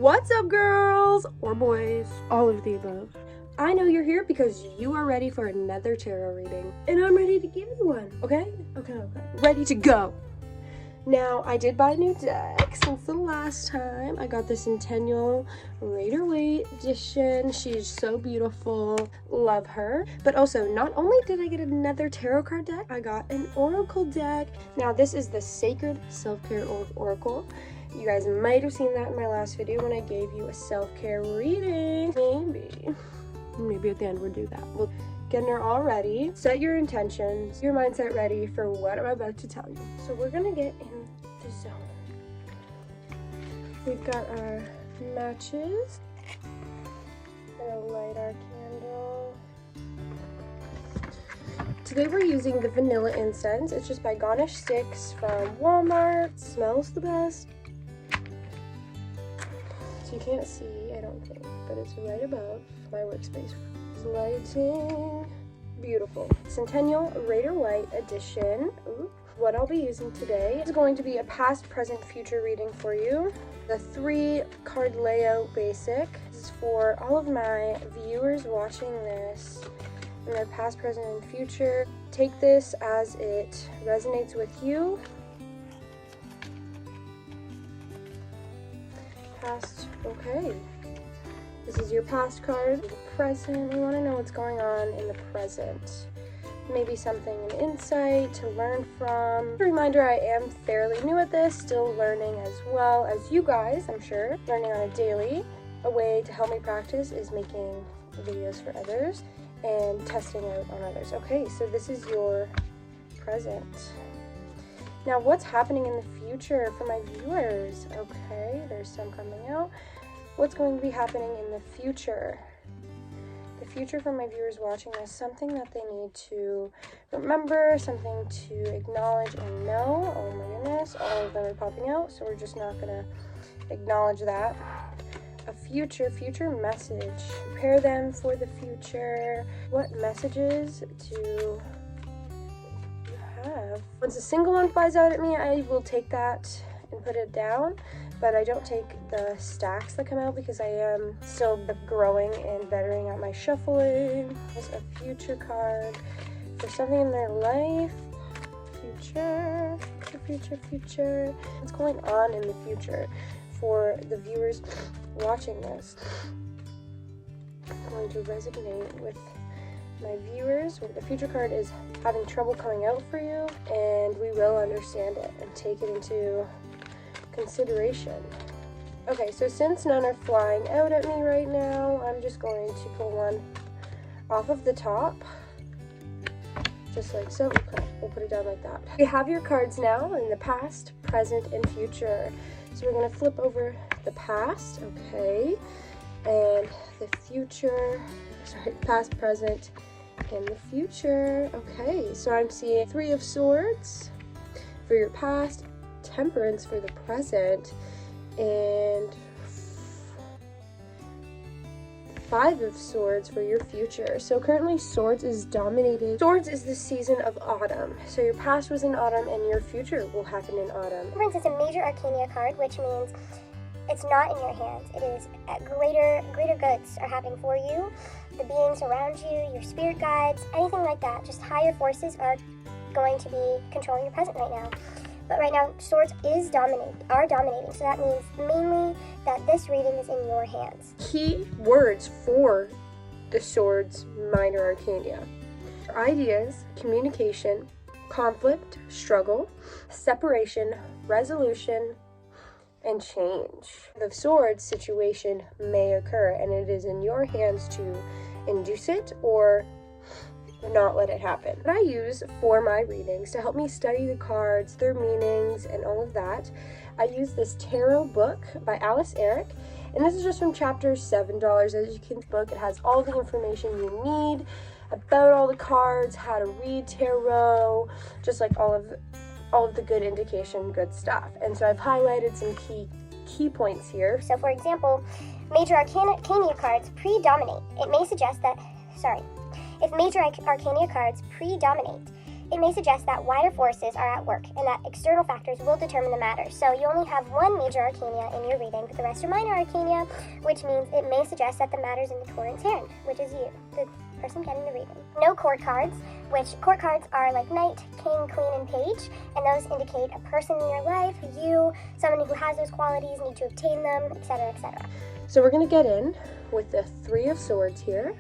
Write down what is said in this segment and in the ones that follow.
What's up, girls or boys, all of the above? I know you're here because you are ready for another tarot reading, and I'm ready to give you one. Okay, ready to go. Now, I did buy a new deck since the last time. I got the Centennial 𝚙𝚜𝚝 edition. She's so beautiful. Love her. But also, not only did I get another tarot card deck, I got an oracle deck. Now, this is the Sacred Self-Care Oracle. You guys might have seen that in my last video when I gave you a self-care reading. Maybe at the end we'll do that. We'll getting her all ready. Set your intentions, your mindset ready for what I'm about to tell you. So we're gonna get in the zone. We've got our matches. Gonna light our candle. Today we're using the vanilla incense. It's just by Garnish Sticks from Walmart. Smells the best. So you can't see, I don't think, but it's right above my workspace. Lighting. Beautiful. Centennial 𝚙𝚜𝚝 edition. Ooh. What I'll be using today is going to be a past, present, future reading for you. The 3-card layout basic. This is for all of my viewers watching this in their past, present, and future. Take this as it resonates with you. Past, okay. This is your past card. The present, we want to know what's going on in the present. Maybe something, an insight to learn from. A reminder, I am fairly new at this, still learning as well as you guys, I'm sure. Learning on a daily. A way to help me practice is making videos for others and testing out on others. Okay, so this is your present. Now, what's happening in the future for my viewers? Okay, there's some coming out. What's going to be happening in the future? The future for my viewers watching is something that they need to remember, something to acknowledge and know. Oh my goodness, all of them are popping out, so we're just not gonna acknowledge that. A future message. Prepare them for the future. What messages do you have? Once a single one flies out at me, I will take that and put it down. But I don't take the stacks that come out because I am still growing and bettering at my shuffling. There's a future card for something in their life. Future. What's going on in the future for the viewers watching this? I'm going to resonate with my viewers. The future card is having trouble coming out for you, and we will understand it and take it into consideration. Okay, so since none are flying out at me right now, I'm just going to pull one off of the top, just like so. Okay, we'll put it down like that. You have your cards now in the past, present, and future. So we're going to flip over the past, okay, and the future, past, present, and the future. Okay, so I'm seeing 3 of Swords for your past, Temperance for the present, and 5 of Swords for your future. So currently Swords is dominated. Swords is the season of autumn. So your past was in autumn and your future will happen in autumn. Temperance is a major arcana card, which means it's not in your hands. It is greater goods are happening for you. The beings around you, your spirit guides, anything like that. Just higher forces are going to be controlling your present right now. But right now, Swords are dominating. So that means mainly that this reading is in your hands. Key words for the Swords minor arcana: ideas, communication, conflict, struggle, separation, resolution, and change. The Swords situation may occur, and it is in your hands to induce it or not let it happen. What I use for my readings to help me study the cards, their meanings, and all of that, I use this tarot book by Alice Eric, and this is just from chapter $7. As you can see, book, it has all the information you need about all the cards, how to read tarot, just like all of the good indication, good stuff. And so I've highlighted some key points here. So for example, major arcana cards predominate. It may suggest that, if major arcana cards predominate, It may suggest that wider forces are at work and that external factors will determine the matter. So you only have one major arcana in your reading, but the rest are minor arcana, which means it may suggest that the matter's in the Torrent's hand, which is you, the person getting the reading. No court cards, which court cards are like Knight, King, Queen, and Page, and those indicate a person in your life, you, someone who has those qualities, need to obtain them, etc., etc. So we're going to get in with the Three of Swords here.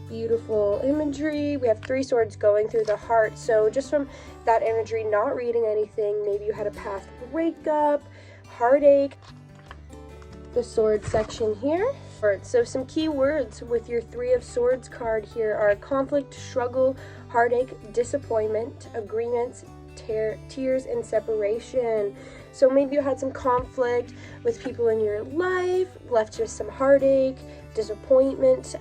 Beautiful imagery. We have 3 swords going through the heart. So just from that imagery, not reading anything, maybe you had a past breakup, heartache. The sword section here. So some key words with your Three of Swords card here are conflict, struggle, heartache, disappointment, agreements, tears, and separation. So maybe you had some conflict with people in your life, left just some heartache, disappointment.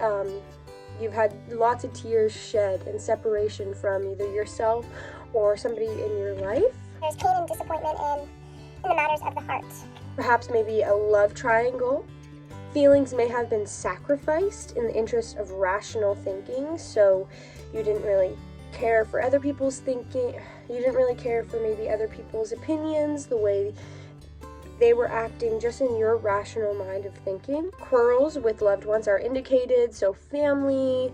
You've had lots of tears shed and separation from either yourself or somebody in your life. There's pain and disappointment in the matters of the heart. Perhaps maybe a love triangle. Feelings may have been sacrificed in the interest of rational thinking, so you didn't really care for other people's thinking. You didn't really care for maybe other people's opinions, the way they were acting just in your rational mind of thinking. Quarrels with loved ones are indicated, so family,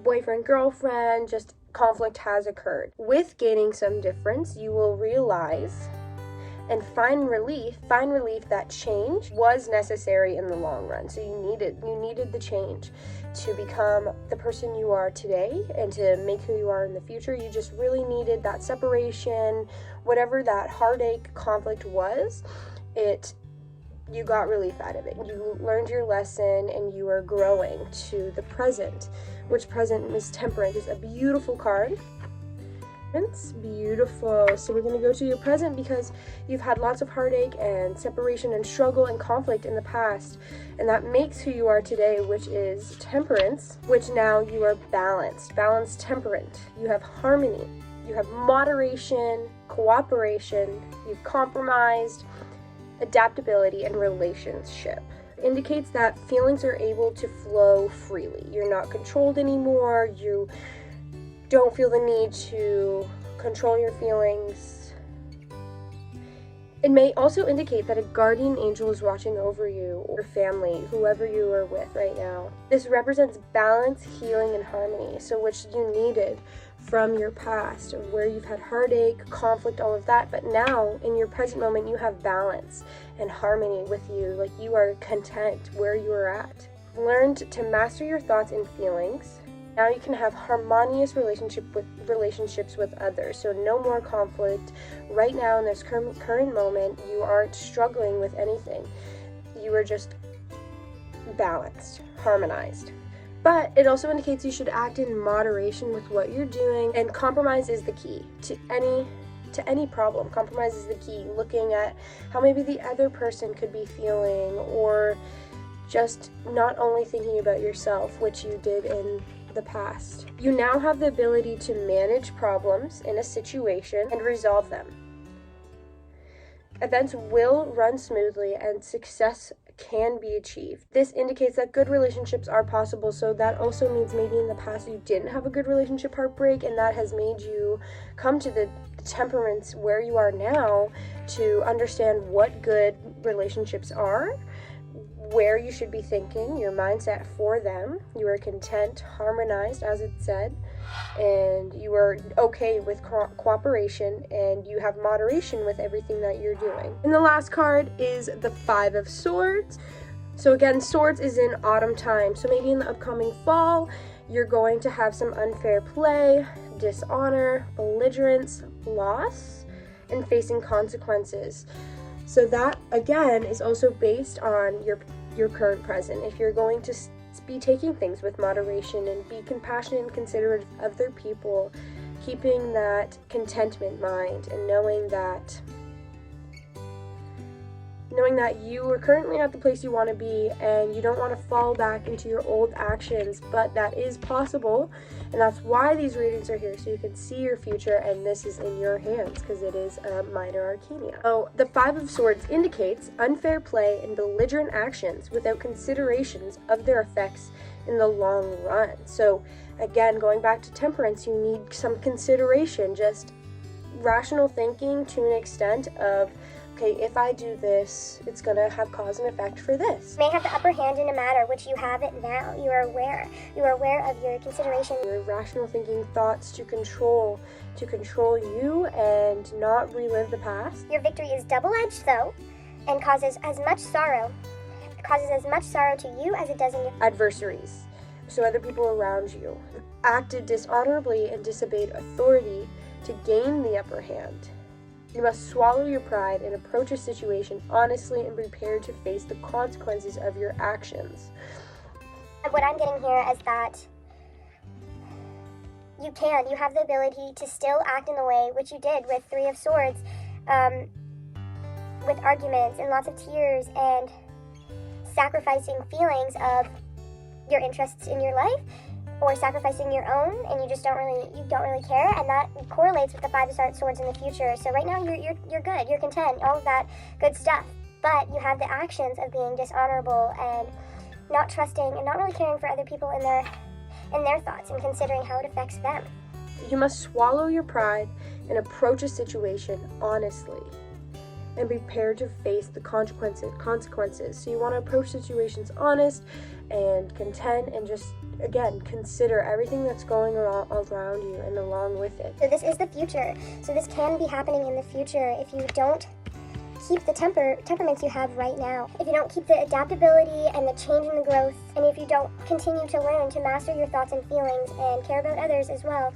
boyfriend, girlfriend, just conflict has occurred. With gaining some difference, you will realize and find relief that change was necessary in the long run. So you needed the change to become the person you are today and to make who you are in the future. You just really needed that separation, whatever that heartache conflict was. You got relief out of it. You learned your lesson and you are growing to the present, which present is Temperance. Is a beautiful card. It's beautiful. So we're going to go to your present because you've had lots of heartache and separation and struggle and conflict in the past, and that makes who you are today, which is Temperance, which now you are balanced, temperate. You have harmony, you have moderation, cooperation, you've compromised, adaptability, and relationship. It indicates that feelings are able to flow freely. You're not controlled anymore. You don't feel the need to control your feelings. It may also indicate that a guardian angel is watching over you or family, whoever you are with right now. This represents balance, healing, and harmony, so which you needed from your past, of where you've had heartache, conflict, all of that, but now in your present moment you have balance and harmony with you, like you are content where you are at. Learned to master your thoughts and feelings. Now you can have harmonious relationships with others, so no more conflict. Right now in this current moment, you aren't struggling with anything. You are just balanced, harmonized. But it also indicates you should act in moderation with what you're doing, and compromise is the key to any problem. Compromise is the key. Looking at how maybe the other person could be feeling, or just not only thinking about yourself, which you did in the past. You now have the ability to manage problems in a situation and resolve them. Events will run smoothly and success can be achieved. This indicates that good relationships are possible, so that also means maybe in the past you didn't have a good relationship heartbreak, and that has made you come to the temperaments where you are now to understand what good relationships are, where you should be thinking, your mindset for them. You are content, harmonized, as it said, and you are okay with cooperation, and you have moderation with everything that you're doing. And the last card is the Five of Swords. So again, swords is in autumn time, so maybe in the upcoming fall you're going to have some unfair play, dishonor, belligerence, loss, and facing consequences. So that, again, is also based on your current present. If you're going to be taking things with moderation and be compassionate and considerate of other people, keeping that contentment mind and knowing knowing that you are currently at the place you want to be and you don't want to fall back into your old actions, but that is possible, and that's why these readings are here, so you can see your future, and this is in your hands because it is a minor arcana. So the Five of Swords indicates unfair play and belligerent actions without considerations of their effects in the long run. So again, going back to temperance, you need some consideration, just rational thinking to an extent of, okay, if I do this, it's going to have cause and effect for this. You may have the upper hand in a matter, which you have it now. You are aware. You are aware of your consideration. Your rational thinking thoughts to control you and not relive the past. Your victory is double-edged, though, and causes as much sorrow to you as it does in your adversaries. So other people around you acted dishonorably and disobeyed authority to gain the upper hand. You must swallow your pride and approach a situation honestly and prepare to face the consequences of your actions. What I'm getting here is that you have the ability to still act in the way which you did with Three of Swords, with arguments and lots of tears and sacrificing feelings of your interests in your life, or sacrificing your own, and you don't really care, and that correlates with the Five of Swords in the future. So right now you're good, you're content, all of that good stuff, but you have the actions of being dishonorable and not trusting and not really caring for other people in their thoughts and considering how it affects them. You must swallow your pride and approach a situation honestly and be prepared to face the consequences. So you want to approach situations honest and content, and just, again, consider everything that's going around you and along with it. So this is the future. So this can be happening in the future if you don't keep the temperaments you have right now. If you don't keep the adaptability and the change and the growth, and if you don't continue to learn to master your thoughts and feelings and care about others as well,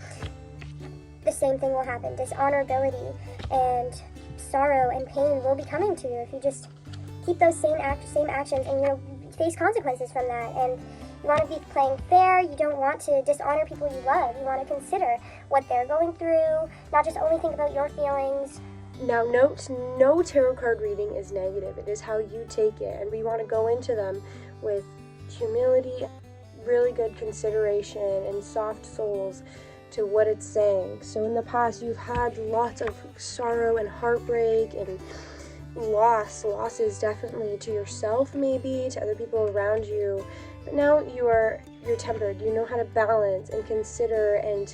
the same thing will happen. Dishonorability and sorrow and pain will be coming to you if you just keep those same actions, and you'll face consequences from that. And you want to be playing fair. You don't want to dishonor people you love. You want to consider what they're going through, not just only think about your feelings. Now note, no tarot card reading is negative. It is how you take it, and we want to go into them with humility, really good consideration, and soft souls to what it's saying. So in the past, you've had lots of sorrow and heartbreak and losses, definitely to yourself, maybe to other people around you, but now you're tempered. You know how to balance and consider, and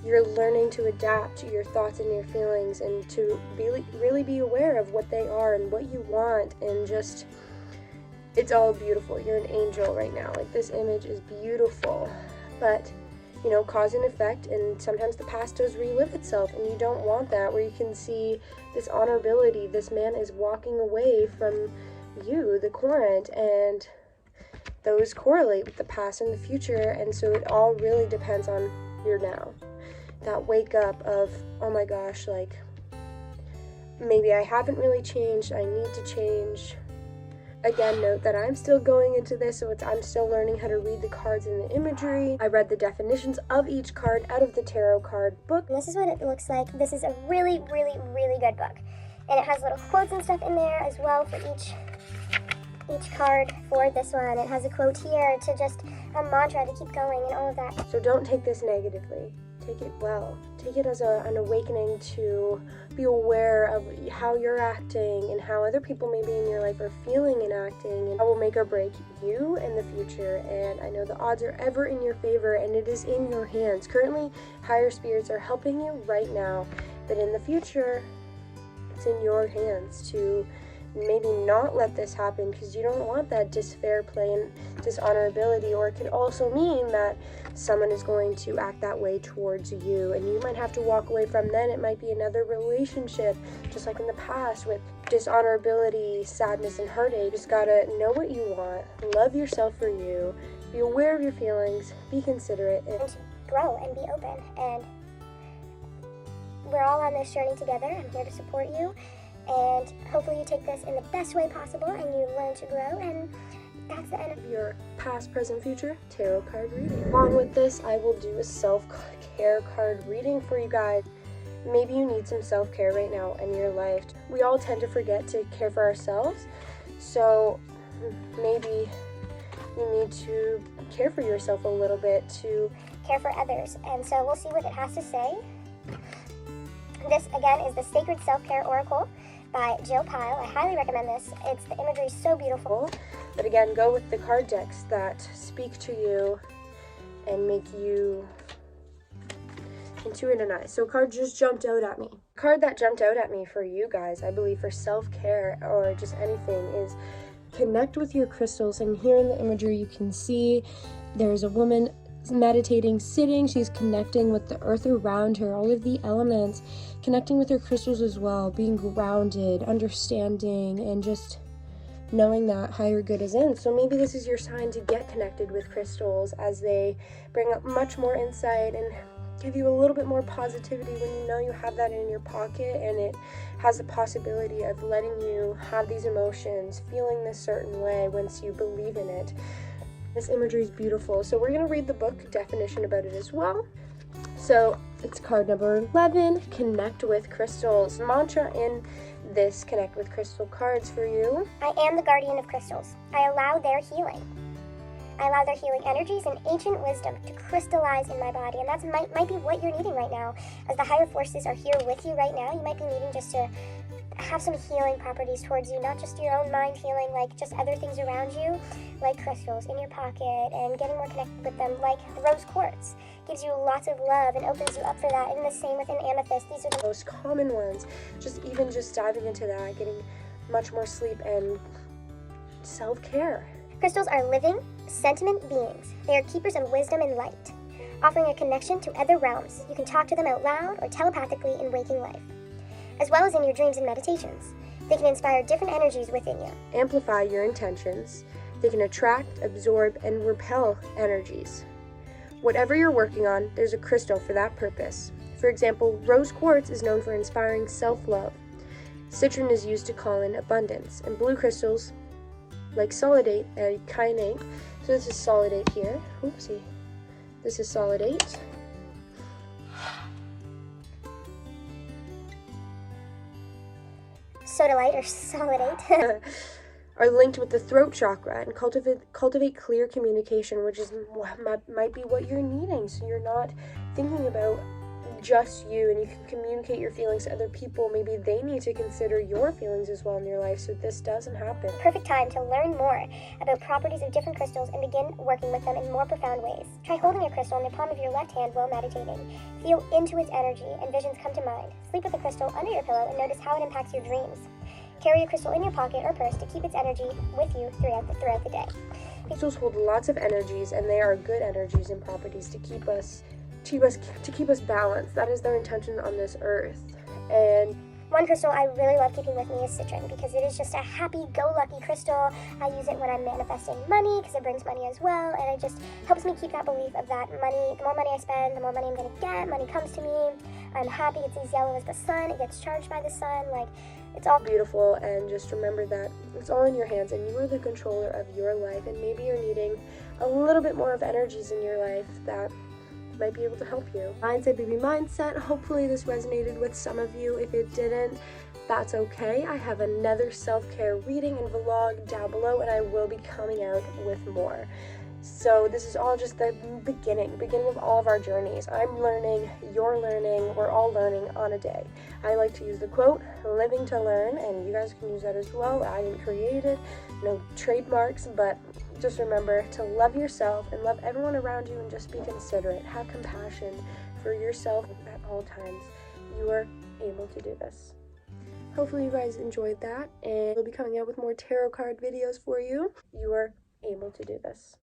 you're learning to adapt to your thoughts and your feelings, and to really be aware of what they are and what you want, and just, it's all beautiful. You're an angel right now. Like, this image is beautiful, but cause and effect, and sometimes the past does relive itself, and you don't want that, where you can see this honorability. This man is walking away from you, the current, and those correlate with the past and the future, and so it all really depends on your now. That wake up of, oh my gosh, like, maybe I haven't really changed, I need to change. Again, note that I'm still going into this, so I'm still learning how to read the cards and the imagery. I read the definitions of each card out of the tarot card book. And this is what it looks like. This is a really, really, really good book. And it has little quotes and stuff in there as well for each card for this one. It has a quote here to just a mantra to keep going and all of that. So don't take this negatively. Take it well. Take it as an awakening to be aware of how you're acting and how other people maybe in your life are feeling and acting, and that will make or break you in the future. And I know the odds are ever in your favor, and it is in your hands. Currently, higher spirits are helping you right now, but in the future, it's in your hands to maybe not let this happen, because you don't want that disfair play and dishonorability, or it could also mean that someone is going to act that way towards you, and you might have to walk away from then. It might be another relationship, just like in the past with dishonorability, sadness, and heartache. You just gotta know what you want, love yourself for you, be aware of your feelings, be considerate, and grow and be open. And we're all on this journey together. I'm here to support you, and hopefully you take this in the best way possible and you learn to grow, and that's the end of your past, present, future tarot card reading. Along with this, I will do a self-care card reading for you guys. Maybe you need some self-care right now in your life. We all tend to forget to care for ourselves, So maybe you need to care for yourself a little bit, to care for others. And so we'll see what it has to say. This, again, is the Sacred Self-Care Oracle by Jill Pyle. I highly recommend this. The imagery is so beautiful. But again, go with the card decks that speak to you and make you intuitive and nice. So a card just jumped out at me. A card that jumped out at me for you guys, I believe, for self-care or just anything, is connect with your crystals. And here in the imagery you can see there's a woman meditating, sitting. She's connecting with the earth around her, all of the elements, connecting with her crystals as well, being grounded, understanding, and just knowing that higher good is in. So maybe this is your sign to get connected with crystals, as they bring up much more insight and give you a little bit more positivity when you know you have that in your pocket, and it has the possibility of letting you have these emotions, feeling this certain way once you believe in it. This imagery is beautiful. So we're going to read the book definition about it as well. So it's card number 11, connect with crystals. Mantra in this connect with crystal cards for you: I am the guardian of crystals. I allow their healing. I allow their healing energies and ancient wisdom to crystallize in my body. And that might be what you're needing right now. As the higher forces are here with you right now, you might be needing just to have some healing properties towards you, not just your own mind healing, like just other things around you, like crystals in your pocket, and getting more connected with them, like the rose quartz. Gives you lots of love and opens you up for that. And the same with an amethyst. These are the most common ones. Just diving into that, getting much more sleep and self-care. Crystals are living, sentient beings. They are keepers of wisdom and light, offering a connection to other realms. You can talk to them out loud or telepathically in waking life, as well as in your dreams and meditations. They can inspire different energies within you. Amplify your intentions. They can attract, absorb, and repel energies. Whatever you're working on, there's a crystal for that purpose. For example, rose quartz is known for inspiring self-love. Citron is used to call in abundance, and blue crystals like 𝚙𝚜𝚜𝚝 and 𝚙𝚘𝚜𝚝. So this is 𝚙𝚜𝚜𝚝 here. Oopsie. This is 𝚙𝚜𝚜𝚝. Sodalite or solidate. Are linked with the throat chakra and cultivate clear communication, which is might be what you're needing. So you're not thinking about just you, and you can communicate your feelings to other people. Maybe they need to consider your feelings as well in your life, so this doesn't happen. Perfect time to learn more about properties of different crystals and begin working with them in more profound ways. Try holding a crystal in the palm of your left hand while meditating. Feel into its energy and visions come to mind. Sleep with a crystal under your pillow and notice how it impacts your dreams. Carry a crystal in your pocket or purse to keep its energy with you throughout the day. Crystals hold lots of energies, and they are good energies and properties to keep us balanced. That is their intention on this earth. And one crystal I really love keeping with me is citron, because it is just a happy-go-lucky crystal. I use it when I'm manifesting money, because it brings money as well, and it just helps me keep that belief of that money. The more money I spend, the more money I'm going to get. Money comes to me. I'm happy. It's as yellow as the sun. It gets charged by the sun. Like, it's all beautiful. And just remember that it's all in your hands, and you are the controller of your life. And maybe you're needing a little bit more of energies in your life that might be able to help you. Mindset Baby Mindset. Hopefully this resonated with some of you. If it didn't, that's okay. I have another self-care reading and vlog down below, and I will be coming out with more. So this is all just the beginning of all of our journeys. I'm learning, you're learning, we're all learning on a day. I like to use the quote, living to learn, and you guys can use that as well. I didn't create it, no trademarks, but just remember to love yourself and love everyone around you, and just be considerate. Have compassion for yourself at all times. You are able to do this. Hopefully you guys enjoyed that, and we'll be coming out with more tarot card videos for you. You are able to do this.